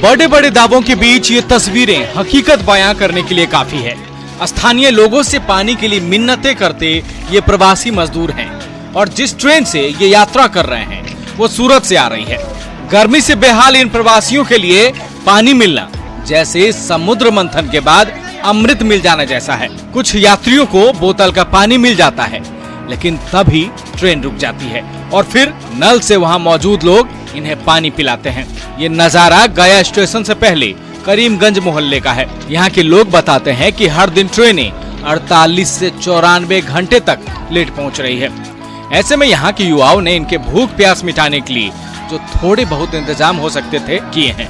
बड़े बड़े दावों के बीच ये तस्वीरें हकीकत बयां करने के लिए काफी है। स्थानीय लोगों से पानी के लिए मिन्नतें करते ये प्रवासी मजदूर हैं और जिस ट्रेन से ये यात्रा कर रहे हैं वो सूरत से आ रही है। गर्मी से बेहाल इन प्रवासियों के लिए पानी मिलना जैसे समुद्र मंथन के बाद अमृत मिल जाना जैसा है। कुछ यात्रियों को बोतल का पानी मिल जाता है, लेकिन तभी ट्रेन रुक जाती है और फिर नल से वहां मौजूद लोग इन्हें पानी पिलाते हैं। ये नजारा गया स्टेशन से पहले करीमगंज मोहल्ले का है। यहाँ के लोग बताते हैं कि हर दिन ट्रेनें 48 से 94 घंटे तक लेट पहुँच रही है। ऐसे में यहाँ के युवाओं ने इनके भूख प्यास मिटाने के लिए जो थोड़े बहुत इंतजाम हो सकते थे किए हैं।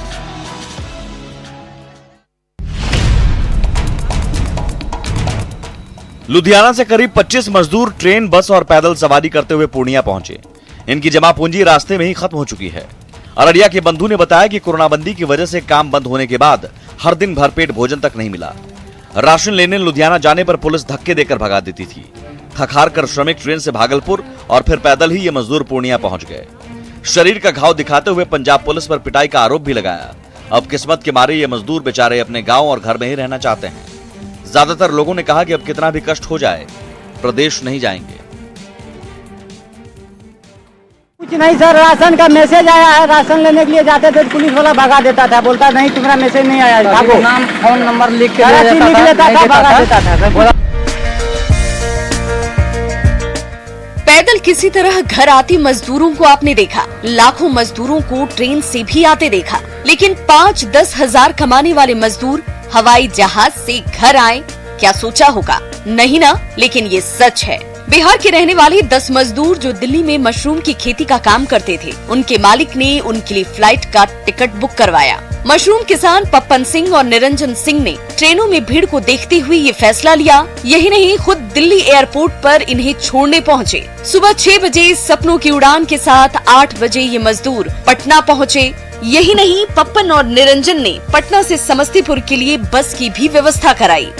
लुधियाना से करीब 25 मजदूर ट्रेन, बस और पैदल सवारी करते हुए पूर्णिया पहुंचे। इनकी जमा पूंजी रास्ते में ही खत्म हो चुकी है। अररिया के बंधु ने बताया कि कोरोना बंदी की वजह से काम बंद होने के बाद हर दिन भरपेट भोजन तक नहीं मिला। राशन लेने लुधियाना जाने पर पुलिस धक्के देकर भगा देती थी। थक हार कर श्रमिक ट्रेन से भागलपुर और फिर पैदल ही ये मजदूर पूर्णिया पहुंच गए। शरीर का घाव दिखाते हुए पंजाब पुलिस पर पिटाई का आरोप भी लगाया। अब किस्मत के मारे ये मजदूर बेचारे अपने गाँव और घर में ही रहना चाहते हैं। ज्यादातर लोगों ने कहा कि अब कितना भी कष्ट हो जाए प्रदेश नहीं जाएंगे। कुछ नहीं सर, राशन का मैसेज आया है, राशन लेने के लिए जाते थे पुलिस वाला भगा देता था, बोलता नहीं तुम्हारा मैसेज नहीं आया, भागो। नाम फोन नंबर लिख के लेता था, भगा देता था। पैदल किसी तरह घर आते मजदूरों को आपने देखा, लाखों मजदूरों को ट्रेन से भी आते देखा, लेकिन 5-10 हजार कमाने वाले मजदूर हवाई जहाज से घर आए, क्या सोचा होगा? नहीं ना, लेकिन ये सच है। बिहार के रहने वाले 10 मजदूर जो दिल्ली में मशरूम की खेती का काम करते थे, उनके मालिक ने उनके लिए फ्लाइट का टिकट बुक करवाया। मशरूम किसान पप्पन सिंह और निरंजन सिंह ने ट्रेनों में भीड़ को देखते हुए ये फैसला लिया। यही नहीं, खुद दिल्ली एयरपोर्ट पर इन्हें छोड़ने पहुँचे। सुबह 6 बजे सपनों की उड़ान के साथ 8 बजे ये मजदूर पटना पहुँचे। यही नहीं, पप्पन और निरंजन ने पटना से समस्तीपुर के लिए बस की भी व्यवस्था कराई।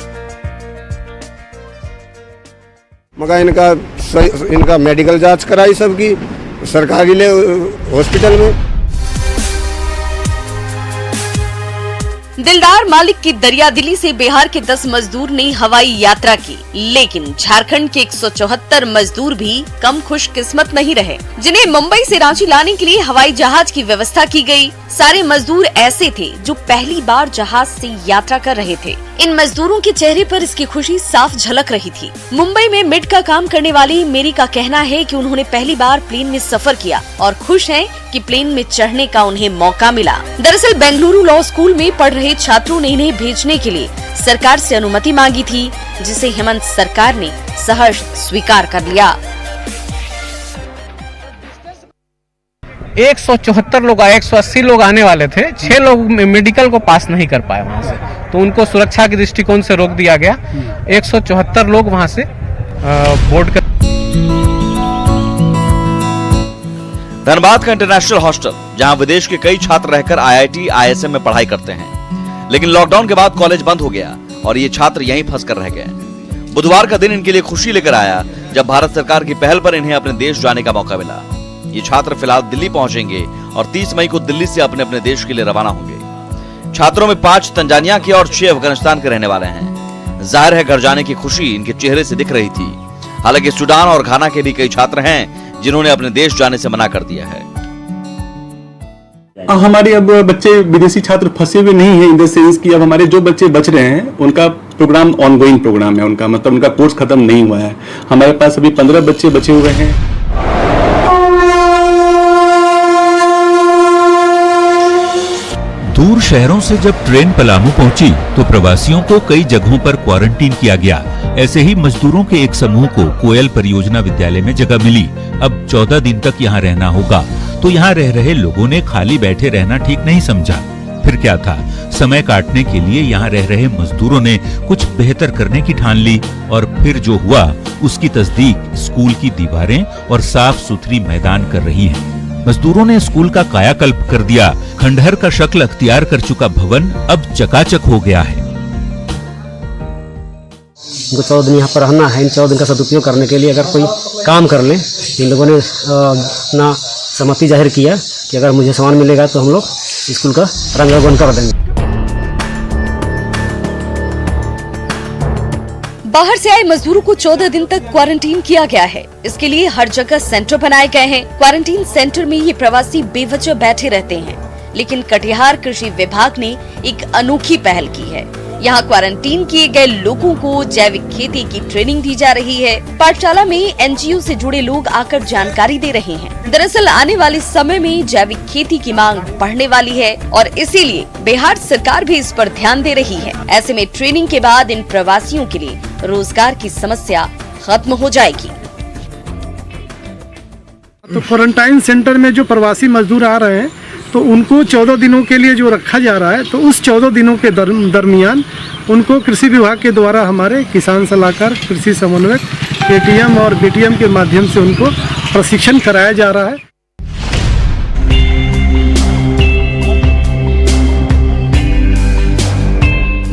मगर इनका मेडिकल जांच कराई सबकी सरकारी हॉस्पिटल में। दिलदार मालिक की दरियादिली से बिहार के 10 मजदूर ने हवाई यात्रा की, लेकिन झारखंड के 174 मजदूर भी कम खुशकिस्मत नहीं रहे, जिन्हें मुंबई से रांची लाने के लिए हवाई जहाज की व्यवस्था की गई। सारे मजदूर ऐसे थे जो पहली बार जहाज से यात्रा कर रहे थे। इन मजदूरों के चेहरे पर इसकी खुशी साफ झलक रही थी। मुंबई में मिड का काम करने वाली मेरी का कहना है कि उन्होंने पहली बार प्लेन में सफर किया और खुश हैं कि प्लेन में चढ़ने का उन्हें मौका मिला। दरअसल बेंगलुरु लॉ स्कूल में पढ़ रहे छात्रों ने इन्हें भेजने के लिए सरकार से अनुमति मांगी थी, जिसे हेमंत सरकार ने सहर्ष स्वीकार कर लिया। 174 लोग आए, 180 लोग आने वाले थे, 6 लोग मेडिकल को पास नहीं कर पाए वहाँ से, तो उनको सुरक्षा के दृष्टिकोण से रोक दिया गया। 174 लोग वहाँ से बोर्ड कर। धनबाद का इंटरनेशनल हॉस्टल, जहां विदेश के कई छात्र रहकर IIT, ISM में पढ़ाई करते हैं, लेकिन लॉकडाउन के बाद कॉलेज बंद हो गया और ये छात्र यहीं फंस कर रह गए। बुधवार का दिन इनके लिए खुशी लेकर आया जब भारत सरकार की पहल पर इन्हें अपने देश जाने का मौका मिला। ये छात्र फिलहाल दिल्ली पहुंचेंगे और 30 मई को दिल्ली से अपने अपने देश के लिए रवाना होंगे। छात्रों में 5 तंजानिया के और 6 अफगानिस्तान के रहने वाले हैं। जाहिर है घर जाने की खुशी इनके चेहरे से दिख रही थी। हालांकि सूडान और घाना के भी कई छात्र हैं जिन्होंने अपने देश जाने से मना कर दिया है। हमारे अब बच्चे विदेशी छात्र फंसे हुए नहीं है, इन द सेंस कि अब हमारे जो बच्चे बच रहे हैं उनका प्रोग्राम ऑनगोइंग प्रोग्राम है, उनका मतलब उनका कोर्स खत्म नहीं हुआ है। हमारे पास अभी 15 बच्चे बचे हुए हैं। दूर शहरों से जब ट्रेन पलामू पहुंची तो प्रवासियों को कई जगहों पर क्वारंटीन किया गया। ऐसे ही मजदूरों के एक समूह को कोयल परियोजना विद्यालय में जगह मिली। अब 14 दिन तक यहाँ रहना होगा, तो यहाँ रह रहे लोगों ने खाली बैठे रहना ठीक नहीं समझा। फिर क्या था, समय काटने के लिए यहाँ रह रहे मजदूरों ने कुछ बेहतर करने की ठान ली और फिर जो हुआ उसकी तस्दीक स्कूल की दीवारें और साफ सुथरी मैदान कर रही हैं। मजदूरों ने स्कूल का कायाकल्प कर दिया। खंडहर का शक्ल अख्तियार कर चुका भवन अब चकाचक हो गया है। उनको 14 दिन यहाँ पर रहना है। इन 14 दिन का सदुपयोग करने के लिए अगर कोई काम कर ले, इन लोगों ने अपना सहमति जाहिर किया कि अगर मुझे सामान मिलेगा तो हम लोग स्कूल का रंग रोगन कर देंगे। बाहर से आए मजदूरों को 14 दिन तक क्वारंटीन किया गया है। इसके लिए हर जगह सेंटर बनाए गए हैं। क्वारंटीन सेंटर में ये प्रवासी बेवजह बैठे रहते हैं, लेकिन कटिहार कृषि विभाग ने एक अनोखी पहल की है। यहाँ क्वारंटीन किए गए लोगों को जैविक खेती की ट्रेनिंग दी जा रही है। पाठशाला में एनजीओ से जुड़े लोग आकर जानकारी दे रहे हैं। दरअसल आने वाले समय में जैविक खेती की मांग बढ़ने वाली है और इसीलिए बिहार सरकार भी इस पर ध्यान दे रही है। ऐसे में ट्रेनिंग के बाद इन प्रवासियों के लिए रोजगार की समस्या खत्म हो जाएगी। तो क्वारंटाइन सेंटर में जो प्रवासी मजदूर आ रहे हैं तो उनको 14 दिनों के लिए जो रखा जा रहा है, तो उस 14 दिनों के दरमियान उनको कृषि विभाग के द्वारा हमारे किसान सलाहकार, कृषि समन्वयक, एटीएम और बीटीएम के माध्यम से उनको प्रशिक्षण कराया जा रहा है।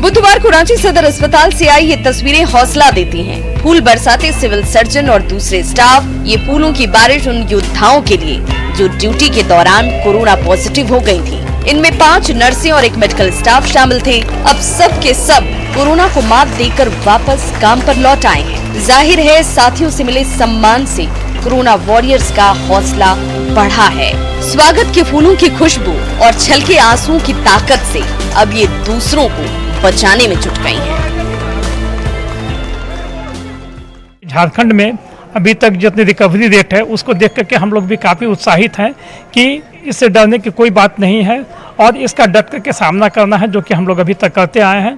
बुधवार को रांची सदर अस्पताल से आई ये तस्वीरें हौसला देती हैं। फूल बरसाते सिविल सर्जन और दूसरे स्टाफ। ये फूलों की बारिश उन योद्धाओं के लिए जो ड्यूटी के दौरान कोरोना पॉजिटिव हो गई थी। इनमें 5 नर्सें और 1 मेडिकल स्टाफ शामिल थे। अब सब के सब कोरोना को मात देकर वापस काम पर लौट आए हैं। जाहिर है साथियों से मिले सम्मान से कोरोना वॉरियर्स का हौसला बढ़ा है। स्वागत के फूलों की खुशबू और छलके आंसुओं की ताकत से अब ये दूसरों को बचाने में जुट गई हैं। झारखंड में अभी तक जितनी रिकवरी रेट है उसको देख करके हम लोग भी काफ़ी उत्साहित हैं कि इससे डरने की कोई बात नहीं है और इसका डट करके सामना करना है, जो कि हम लोग अभी तक करते आए हैं।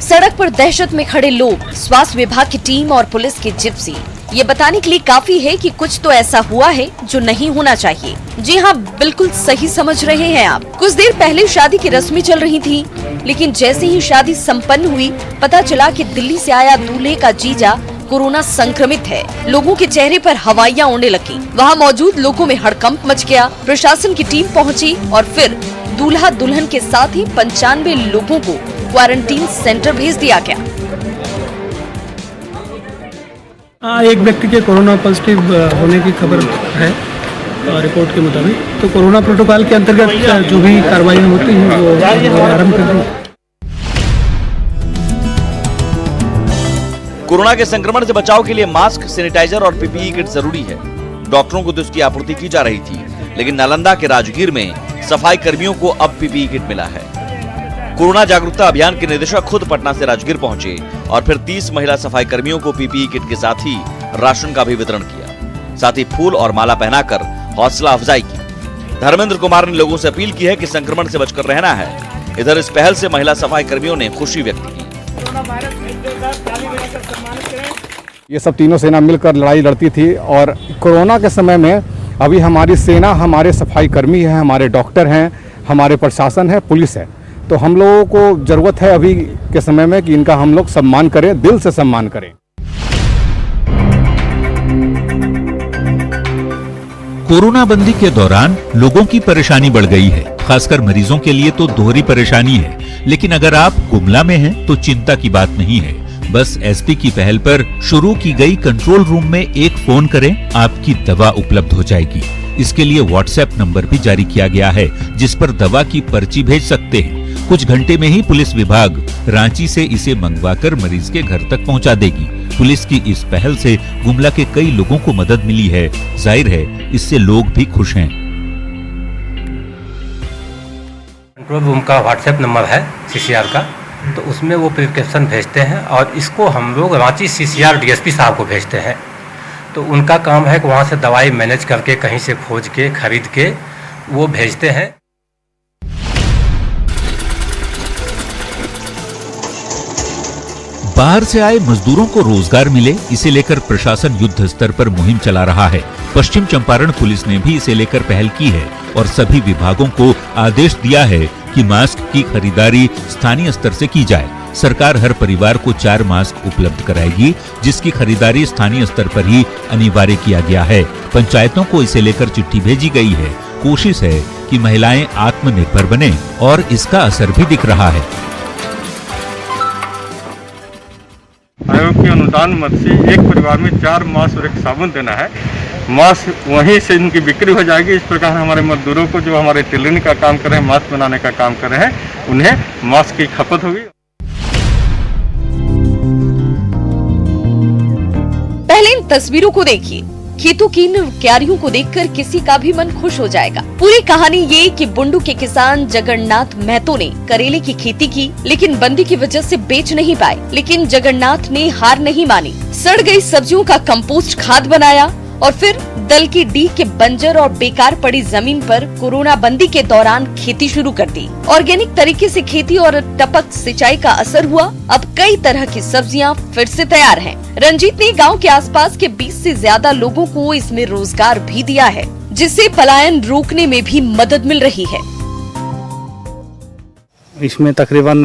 सड़क पर दहशत में खड़े लोग, स्वास्थ्य विभाग की टीम और पुलिस की जिप्सी ये बताने के लिए काफी है कि कुछ तो ऐसा हुआ है जो नहीं होना चाहिए। जी हाँ, बिल्कुल सही समझ रहे हैं आप। कुछ देर पहले शादी की रस्में चल रही थी, लेकिन जैसे ही शादी संपन्न हुई पता चला कि दिल्ली से आया दूल्हे का जीजा कोरोना संक्रमित है। लोगों के चेहरे पर हवाइयां उड़ने लगी। वहाँ मौजूद लोगों में हड़कंप मच गया। प्रशासन की टीम पहुँची और फिर दूल्हा दुल्हन के साथ ही 95 लोगों को क्वारंटीन सेंटर भेज दिया गया। एक व्यक्ति के कोरोना पॉजिटिव होने की खबर है रिपोर्ट के मुताबिक। तो कोरोना प्रोटोकॉल के अंतर्गत जो भी कार्रवाई होती है वो आरंभ कर दी। कोरोना के संक्रमण से बचाव के लिए मास्क, सैनिटाइजर और पीपीई किट जरूरी है। डॉक्टरों को तो इसकी आपूर्ति की जा रही थी, लेकिन नालंदा के राजगीर में सफाई कर्मियों को अब पीपीई किट मिला है। कोरोना जागरूकता अभियान के निदेशक खुद पटना से राजगीर पहुंचे और फिर 30 महिला सफाई कर्मियों को पीपीई किट के साथ ही राशन का भी वितरण किया। साथ ही फूल और माला पहनाकर हौसला अफजाई की। धर्मेंद्र कुमार ने लोगों से अपील की है कि संक्रमण से बचकर रहना है। इधर इस पहल से महिला सफाई कर्मियों ने खुशी व्यक्त की। ये सब तीनों सेना मिलकर लड़ाई लड़ती थी और कोरोना के समय में अभी हमारी सेना, हमारे सफाई कर्मी हैं, हमारे डॉक्टर हैं, हमारे प्रशासन है, पुलिस है। तो हम लोगों को जरूरत है अभी के समय में कि इनका हम लोग सम्मान करें, दिल से सम्मान करें। कोरोना बंदी के दौरान लोगों की परेशानी बढ़ गई है। खासकर मरीजों के लिए तो दोहरी परेशानी है। लेकिन अगर आप गुमला में हैं तो चिंता की बात नहीं है। बस एसपी की पहल पर शुरू की गई कंट्रोल रूम में एक फोन करें, आपकी दवा उपलब्ध हो जाएगी। इसके लिए व्हाट्सएप नंबर भी जारी किया गया है, जिस पर दवा की पर्ची भेज सकते हैं। कुछ घंटे में ही पुलिस विभाग रांची से इसे मंगवाकर मरीज के घर तक पहुंचा देगी। पुलिस की इस पहल से गुमला के कई लोगों को मदद मिली है। जाहिर है इससे लोग भी खुश हैं। कंट्रोल रूम का व्हाट्सएप नंबर है सीसीआर का, तो उसमें वो प्रिस्क्रिप्शन भेजते हैं और इसको हम लोग रांची सीसीआर डीएसपी साहब को भेजते हैं। तो उनका काम है कि वहाँ से दवाई मैनेज करके कहीं से खोज के खरीद के वो भेजते हैं। बाहर से आए मजदूरों को रोजगार मिले, इसे लेकर प्रशासन युद्ध स्तर पर मुहिम चला रहा है। पश्चिम चंपारण पुलिस ने भी इसे लेकर पहल की है और सभी विभागों को आदेश दिया है कि मास्क की खरीदारी स्थानीय स्तर से की जाए। सरकार हर परिवार को 4 मास्क उपलब्ध कराएगी, जिसकी खरीदारी स्थानीय स्तर पर ही अनिवार्य किया गया है। पंचायतों को इसे लेकर चिट्ठी भेजी गई है। कोशिश है कि महिलाएं आत्मनिर्भर बने और इसका असर भी दिख रहा है। के अनुदान मद से एक परिवार में 4 मास्क और 1 साबुन देना है। मास्क वहीं से इनकी बिक्री हो जाएगी। इस प्रकार हमारे मजदूरों को जो हमारे टेलरिंग का काम कर रहे हैं, मास्क बनाने का काम कर रहे हैं, उन्हें मास्क की खपत होगी। पहले इन तस्वीरों को देखिए। खेतों की इन क्यारियों को देखकर किसी का भी मन खुश हो जाएगा। पूरी कहानी ये कि बुंडू के किसान जगन्नाथ महतो ने करेले की खेती की, लेकिन बंदी की वजह से बेच नहीं पाए। लेकिन जगन्नाथ ने हार नहीं मानी, सड़ गई सब्जियों का कंपोस्ट खाद बनाया और फिर दल की डीह के बंजर और बेकार पड़ी जमीन पर कोरोना बंदी के दौरान खेती शुरू कर दी। ऑर्गेनिक तरीके से खेती और टपक सिंचाई का असर हुआ। अब कई तरह की सब्जियां फिर से तैयार हैं। रंजीत ने गांव के आसपास के 20 से ज्यादा लोगों को इसमें रोजगार भी दिया है, जिससे पलायन रोकने में भी मदद मिल रही है। इसमें तकरीबन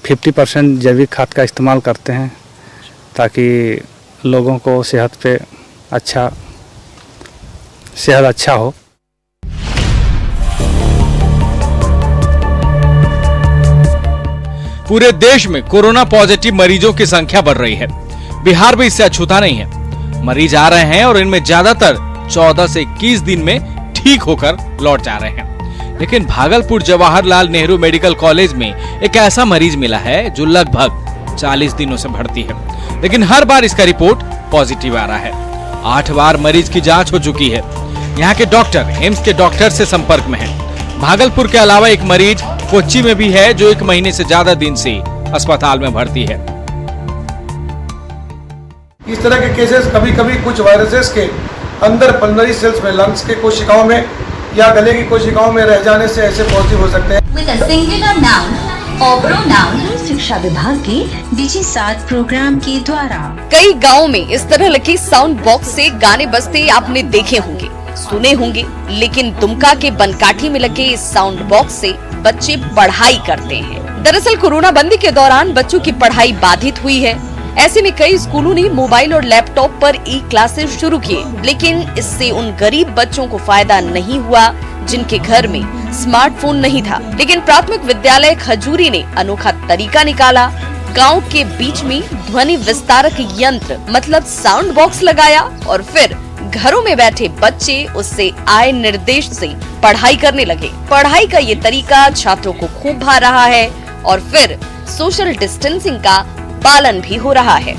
50% जैविक खाद का इस्तेमाल करते हैं, ताकि लोगों को सेहत अच्छा हो। पूरे देश में कोरोना पॉजिटिव मरीजों की संख्या बढ़ रही है। बिहार भी इससे अछूता नहीं है। मरीज आ रहे हैं और इनमें ज्यादातर 14 से 21 दिन में ठीक होकर लौट जा रहे हैं। लेकिन भागलपुर जवाहरलाल नेहरू मेडिकल कॉलेज में एक ऐसा मरीज मिला है जो लगभग 40 दिनों से भर्ती है, लेकिन हर बार इसका रिपोर्ट पॉजिटिव आ रहा है। 8 बार मरीज की जांच हो चुकी है। यहाँ के डॉक्टर एम्स के डॉक्टर से संपर्क में हैं। भागलपुर के अलावा एक मरीज कोच्चि में भी है जो 1 महीने से ज्यादा दिन से अस्पताल में भर्ती है। इस तरह के केसेस कभी कभी कुछ वायरसेस के अंदर पल्मोनरी सेल्स में, लंग्स के कोशिकाओं में या गले की कोशिकाओं में रह जाने से ऐसे पॉजिटिव हो सकते हैं। With a singular noun or pronoun, शिक्षा विभाग के DG7 प्रोग्राम के द्वारा कई गाँव में इस तरह के साउंड बॉक्स से गाने बजते आपने देखे होंगे, सुने होंगे। लेकिन दुमका के बनकाठी में लगे इस साउंड बॉक्स से बच्चे पढ़ाई करते हैं। दरअसल कोरोना बंदी के दौरान बच्चों की पढ़ाई बाधित हुई है। ऐसे में कई स्कूलों ने मोबाइल और लैपटॉप पर ई-क्लासेस शुरू किए, लेकिन इससे उन गरीब बच्चों को फायदा नहीं हुआ जिनके घर में स्मार्टफोन नहीं था। लेकिन प्राथमिक विद्यालय खजूरी ने अनोखा तरीका निकाला। गांव के बीच में ध्वनि विस्तारक यंत्र मतलब साउंड बॉक्स लगाया और फिर घरों में बैठे बच्चे उससे आए निर्देश से पढ़ाई करने लगे। पढ़ाई का ये तरीका छात्रों को खूब भा रहा है और फिर सोशल डिस्टेंसिंग का पालन भी हो रहा है।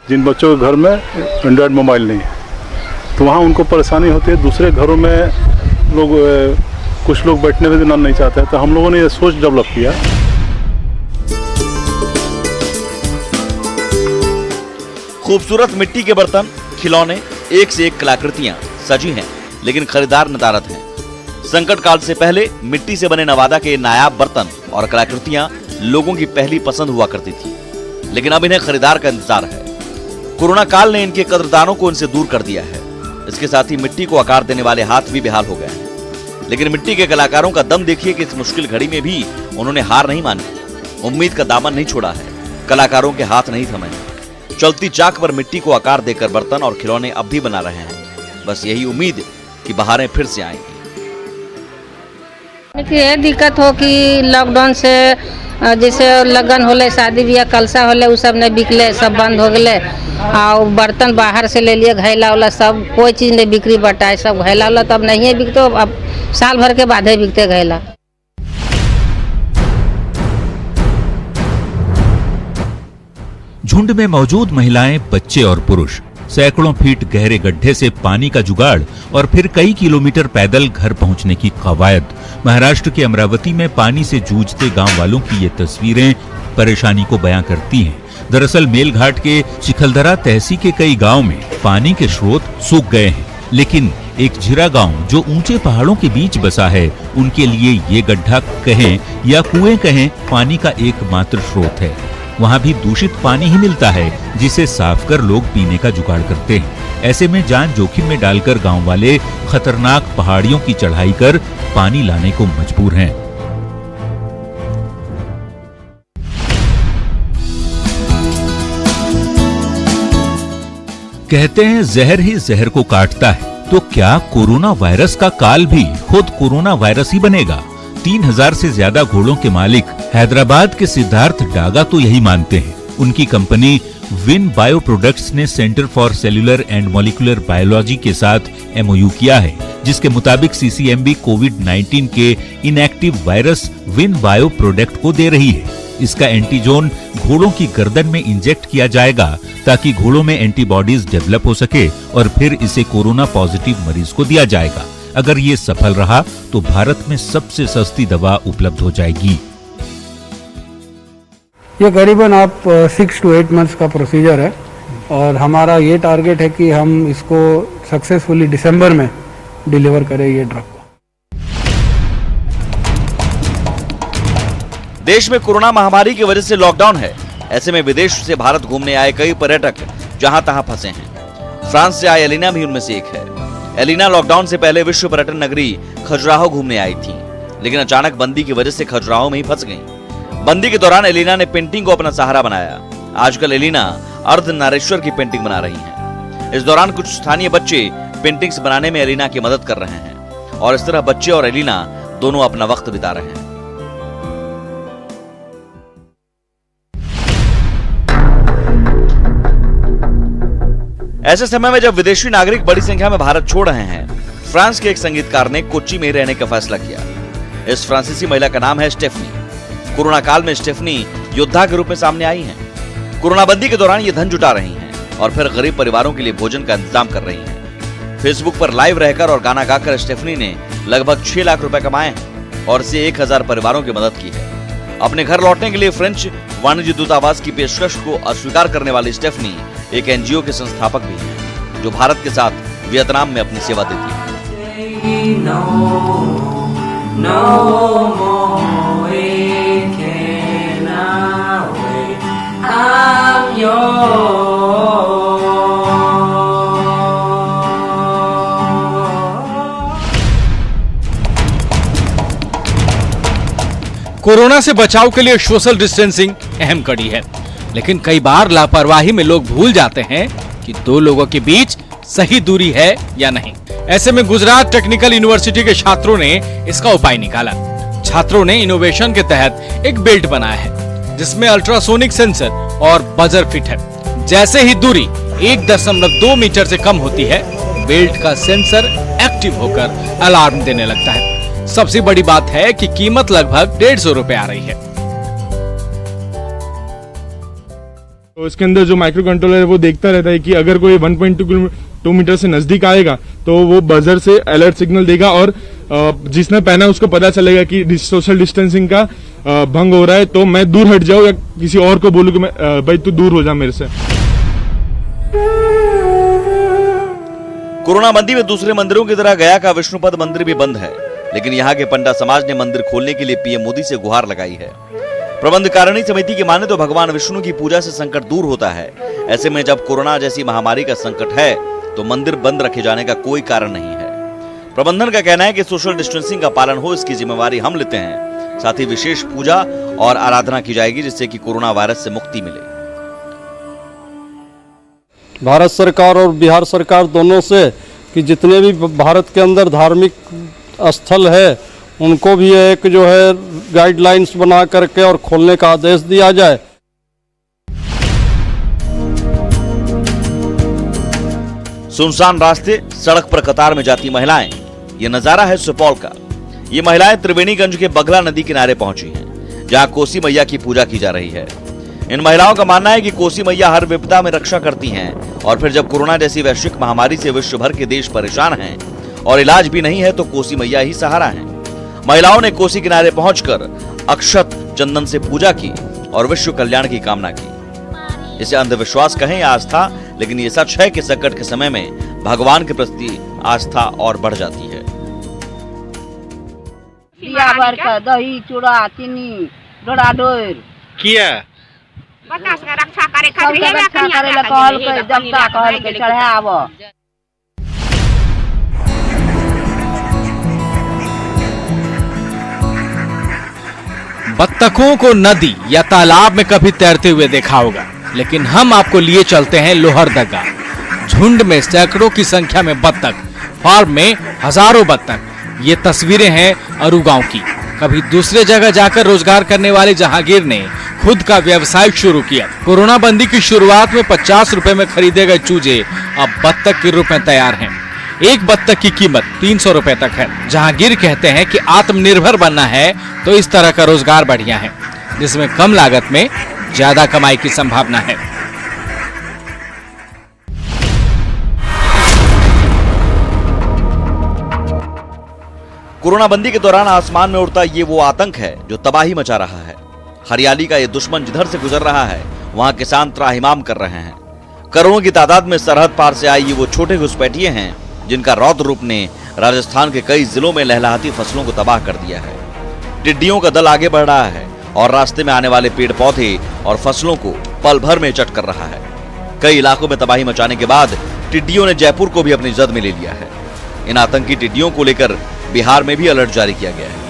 जिन बच्चों के घर में एंड्रॉयड मोबाइल नहीं है, तो वहाँ उनको परेशानी होती है। दूसरे घरों में कुछ लोग बैठने में देना नहीं चाहते हैं, तो हम लोगों ने ये सोच डेवलप किया। खूबसूरत मिट्टी के बर्तन, खिलौने, एक से एक कलाकृतियां सजी हैं, लेकिन खरीदार नदारद हैं। संकट काल से पहले मिट्टी से बने नवादा के नायाब बर्तन और कलाकृतियां लोगों की पहली पसंद हुआ करती थी, लेकिन अब इन्हें खरीदार का इंतजार है। कोरोना काल ने इनके कदरदानों को इनसे दूर कर दिया है। इसके साथ ही मिट्टी को आकार देने वाले हाथ भी बेहाल हो गए हैं। लेकिन मिट्टी के कलाकारों का दम देखिए कि इस मुश्किल घड़ी में भी उन्होंने हार नहीं मानी, उम्मीद का दामन नहीं छोड़ा है, कलाकारों के हाथ नहीं थमे। चलती चाक पर मिट्टी को आकार देकर बर्तन और खिलौने अब भी बना रहे हैं, बस यही उम्मीद कि बहारें फिर से आएंगी। ये दिक्कत हो कि लॉकडाउन से जैसे लगन होले, शादी ब्याह कलसा होले, उ सब नहीं बिकले, सब बंद हो गए। और बर्तन बाहर से ले लिए, घैला वाला सब कोई चीज नहीं बिक्री बटा है, सब घैला वाला तब नहीं है बिकते, अब साल भर के बाद ही बिकते घैला। झुंड में मौजूद महिलाएं, बच्चे और पुरुष सैकड़ों फीट गहरे गड्ढे से पानी का जुगाड़ और फिर कई किलोमीटर पैदल घर पहुंचने की कवायद। महाराष्ट्र के अमरावती में पानी से जूझते गांव वालों की ये तस्वीरें परेशानी को बयां करती हैं। दरअसल मेलघाट के शिखलदरा तहसील के कई गांव में पानी के स्रोत सूख गए हैं, लेकिन एक झिरा गांव जो ऊंचे पहाड़ों के बीच बसा है, उनके लिए ये गड्ढा कहें या कुएं कहें, पानी का एकमात्र स्रोत है। वहाँ भी दूषित पानी ही मिलता है, जिसे साफ कर लोग पीने का जुगाड़ करते हैं। ऐसे में जान जोखिम में डालकर गांव वाले खतरनाक पहाड़ियों की चढ़ाई कर पानी लाने को मजबूर हैं। कहते हैं जहर ही जहर को काटता है, तो क्या कोरोना वायरस का काल भी खुद कोरोना वायरस ही बनेगा? 3000 से ज्यादा घोड़ों के मालिक हैदराबाद के सिद्धार्थ डागा तो यही मानते हैं। उनकी कंपनी विन बायो प्रोडक्ट्स ने centre for cellular and molecular biology के साथ MOU किया है, जिसके मुताबिक CCMB कोविड-19 के inactive virus win bio product को दे रही है। इसका एंटीजोन घोड़ों की गर्दन में इंजेक्ट किया जाएगा ताकि घोड़ों में एंटीबॉडीज डेवलप हो सके और फिर इसे कोरोना पॉजिटिव मरीज को दिया जाएगा। अगर ये सफल रहा तो भारत में सबसे सस्ती दवा उपलब्ध हो जाएगी। ये करीबन आप 6 to 8 मंथ्स का प्रोसीजर है और हमारा ये टारगेट है कि हम इसको सक्सेसफुली दिसंबर में डिलीवर करें ये ड्रग को। देश में कोरोना महामारी की वजह से लॉकडाउन है। ऐसे में विदेश से भारत घूमने आए कई पर्यटक जहां तहां फंसे हैं। फ्रांस से आई एलिना भी उनमें से एक है। एलिना लॉकडाउन से पहले विश्व पर्यटन नगरी खजुराहो घूमने आई थी, लेकिन अचानक बंदी की वजह से खजुराहो में ही फंस गईं। बंदी के दौरान एलिना ने पेंटिंग को अपना सहारा बनाया। आजकल एलिना अर्धनारीश्वर की पेंटिंग बना रही हैं। इस दौरान कुछ स्थानीय बच्चे पेंटिंग्स बनाने में एलिना की मदद कर रहे हैं और इस तरह बच्चे और एलिना दोनों अपना वक्त बिता रहे हैं। ऐसे समय में जब विदेशी नागरिक बड़ी संख्या में भारत छोड़ रहे हैं, फ्रांस के एक संगीतकार ने कोच्चि में रहने का फैसला किया। इस फ्रांसीसी महिला का नाम है स्टेफनी। कोरोना काल में स्टेफनी योद्धा के रूप में सामने आई हैं। कोरोना बंदी के दौरान ये धन जुटा रही हैं और फिर गरीब परिवारों के लिए भोजन का इंतजाम कर रही हैं। फेसबुक पर लाइव रहकर और गाना गाकर स्टेफनी ने लगभग 6 लाख रुपए कमाए हैं और इससे 1000 परिवारों की मदद की है। अपने घर लौटने के लिए फ्रेंच वाणिज्य दूतावास की पेशकश को अस्वीकार करने वाली स्टेफनी एक NGO के संस्थापक भी हैं, जो भारत के साथ वियतनाम में अपनी सेवा देती है। कोरोना से बचाव के लिए सोशल डिस्टेंसिंग अहम कड़ी है, लेकिन कई बार लापरवाही में लोग भूल जाते हैं कि 2 लोगों के बीच सही दूरी है या नहीं। ऐसे में गुजरात टेक्निकल यूनिवर्सिटी के छात्रों ने इसका उपाय निकाला। छात्रों ने इनोवेशन के तहत एक बेल्ट बनाया है, जिसमें अल्ट्रासोनिक सेंसर और बजर फिट है। जैसे ही दूरी 1.2 मीटर से कम होती है, बेल्ट का सेंसर एक्टिव होकर अलार्म देने लगता है। सबसे बड़ी बात है कि कीमत लगभग 150 रुपए आ रही है। तो इसके अंदर जो माइक्रो कंट्रोलर है वो देखता रहता है कि अगर कोई 1.2 मीटर से नजदीक आएगा तो वो बजर से अलर्ट सिग्नल देगा और जिसने पहना उसको पता चलेगा कि सोशल डिस्टेंसिंग का भंग हो रहा है, तो मैं दूर हट जाऊं या किसी और को बोलूं कि मैं भाई तू दूर हो जा मेरे से। कोरोना बंदी में दूसरे मंदिरों की तरह गया का विष्णुपद मंदिर भी बंद है, लेकिन यहाँ के पंडा समाज ने मंदिर खोलने के लिए PM मोदी से गुहार लगाई है। प्रबंधकारिणी समिति की माने तो भगवान विष्णु की पूजा से संकट दूर होता है। ऐसे में जब कोरोना जैसी महामारी का संकट है तो मंदिर बंद रखे जाने का कोई कारण नहीं है। प्रबंधन का कहना है कि सोशल डिस्टेंसिंग का पालन हो, इसकी जिम्मेवारी हम लेते हैं। साथ ही विशेष पूजा और आराधना की जाएगी, जिससे कि कोरोना वायरस से मुक्ति मिले। भारत सरकार और बिहार सरकार दोनों से कि जितने भी भारत के अंदर धार्मिक स्थल है उनको भी एक जो है गाइडलाइंस बना करके और खोलने का आदेश दिया जाए। सुनसान रास्ते, सड़क पर कतार में जाती महिलाएं, ये नजारा है सुपौल का। ये महिलाएं त्रिवेणीगंज के बगला नदी किनारे पहुंची हैं, जहां कोसी मैया की पूजा की जा रही है। इन महिलाओं का मानना है कि कोसी मैया हर विपदा में रक्षा करती हैं और फिर जब कोरोना जैसी वैश्विक महामारी से विश्व भर के देश परेशान हैं और इलाज भी नहीं है तो कोसी मैया ही सहारा है। महिलाओं ने कोसी किनारे पहुंचकर अक्षत चंदन से पूजा की और विश्व कल्याण की कामना की। इसे अंधविश्वास कहें या आस्था, लेकिन ये सच है कि संकट के समय में भगवान के प्रति आस्था और बढ़ जाती है। दही चूड़ा चीनी डोरा डोर किया रक्षा करे कहल के जनता कहल के चढ़ाव। बत्तखों को नदी या तालाब में कभी तैरते हुए देखा होगा, लेकिन हम आपको लिए चलते हैं लोहरदगा। झुंड में सैकड़ों की संख्या में बत्तख, फार्म में हजारों बत्तख। ये तस्वीरें हैं अरू गांव की। कभी दूसरे जगह जाकर रोजगार करने वाले जहांगीर ने खुद का व्यवसाय शुरू किया। कोरोना बंदी की शुरुआत में 50 रुपए में खरीदे गए चूजे अब बत्तख के रूप में तैयार हैं। एक बत्तख की कीमत 300 रुपए तक है। जहांगीर कहते हैं कि आत्मनिर्भर बनना है तो इस तरह का रोजगार बढ़िया है, जिसमें कम लागत में ज्यादा कमाई की संभावना है। कोरोना बंदी के दौरान आसमान में उड़ता ये वो आतंक है जो तबाही मचा रहा है। हरियाली का ये दुश्मन जिधर से गुजर रहा है वहां किसान त्राहिमाम कर रहे हैं। करोड़ों की तादाद में सरहद पार से आई ये वो छोटे घुसपैठिए हैं जिनका रौद्र रूप ने राजस्थान के कई जिलों में लहलहाती फसलों को तबाह कर दिया है। टिड्डियों का दल आगे बढ़ रहा है और रास्ते में आने वाले पेड़ पौधे और फसलों को पल भर में चट कर रहा है। कई इलाकों में तबाही मचाने के बाद टिड्डियों ने जयपुर को भी अपनी जद में ले लिया है। इन आतंकी टिड्डियों को लेकर बिहार में भी अलर्ट जारी किया गया है।